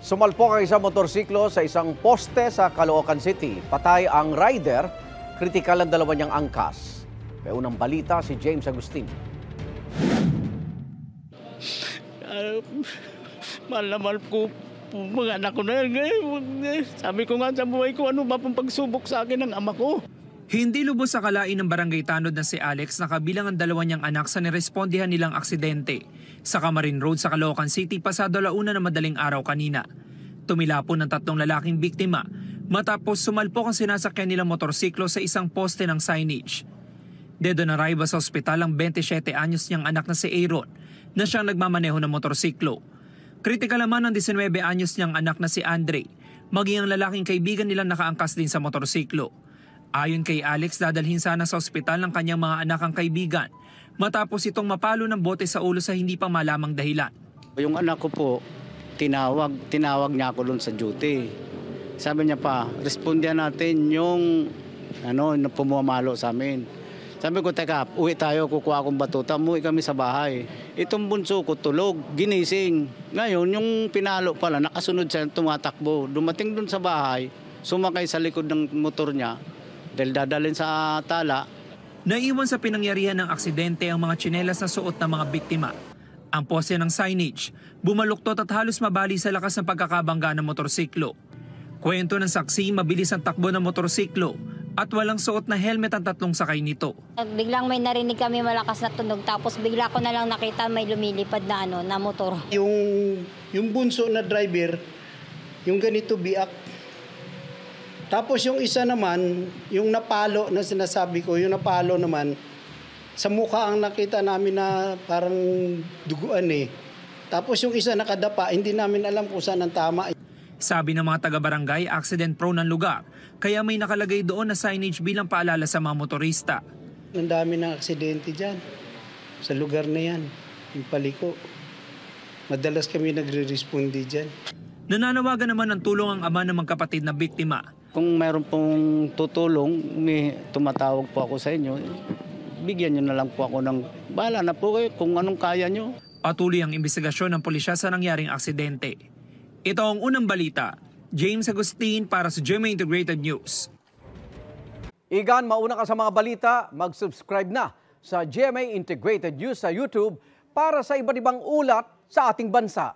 Sumalpok ang isang motorsiklo sa isang poste sa Caloocan City. Patay ang rider, kritikal ang dalawa niyang angkas. May unang balita si James Agustin. Mahal na mahal ko mga anak ko na yan. Sabi ko nga sa buhay ko, ano ba pong pagsubok sa akin ng ama ko? Hindi lubos sa kalain ng barangay tanod na si Alex na kabilang ang dalawa niyang anak sa nirespondihan nilang aksidente sa Camarin Road sa Caloocan City pasado 1:00 na madaling araw kanina. Tumilapon ng 3 lalaking biktima matapos sumalpok ang sinasakyan nilang motorsiklo sa isang poste ng signage. Dedo na arriba sa ospital ang 27 anyos niyang anak na si Aaron na siyang nagmamaneho ng motorsiklo. Kritikal naman ang 19 anyos niyang anak na si Andre, maging ang lalaking kaibigan nilang nakaangkas din sa motorsiklo. Ayon kay Alex, dadalhin sana sa ospital ng kanyang mga anak ang kaibigan matapos itong mapalo ng bote sa ulo sa hindi pa malamang dahilan. Yung anak ko po, tinawag niya ako doon sa duty. Sabi niya pa, respondihan natin yung na pumamalo sa amin. Sabi ko, teka, uwi tayo, kukuha akong batuta, umuwi kami sa bahay. Itong bunso ko tulog, ginising. Ngayon, yung pinalo pala, nakasunod siya, tumatakbo. Dumating doon sa bahay, sumakay sa likod ng motor niya, dahil dadalhin sa tala. Naiwan sa pinangyarihan ng aksidente ang mga tsinelas na suot ng mga biktima. Ang poste ng signage, bumaluktot at halos mabali sa lakas ng pagkakabangga ng motorsiklo. Kwento ng saksi, mabilis ang takbo ng motorsiklo at walang suot na helmet ang 3 sakay nito. Biglang may narinig kami malakas na tunog tapos bigla ko na lang nakita may lumilipad na motor. Yung bunso na driver, yung ganito biak. Tapos yung isa naman, yung napalo na sinasabi ko, yung napalo naman, sa mukha ang nakita namin na parang duguan eh. Tapos yung isa nakadapa, hindi namin alam kung saan ang tama. Sabi ng mga taga-barangay, accident-prone ang lugar, kaya may nakalagay doon na signage bilang paalala sa mga motorista. Ang dami ng aksidente dyan, sa lugar na yan, yung paliko. Madalas kami nagre-respondi dyan. Nananawagan naman ng tulong ang ama ng magkapatid na biktima. Kung mayroon pong tutulong, may tumatawag po ako sa inyo, bigyan nyo na lang po ako ng bahala na po kayo kung anong kaya nyo. Patuloy ang investigasyon ng pulisya sa nangyaring aksidente. Ito ang unang balita. James Agustin para sa GMA Integrated News. Igan, mauna ka sa mga balita, mag-subscribe na sa GMA Integrated News sa YouTube para sa iba't ibang ulat sa ating bansa.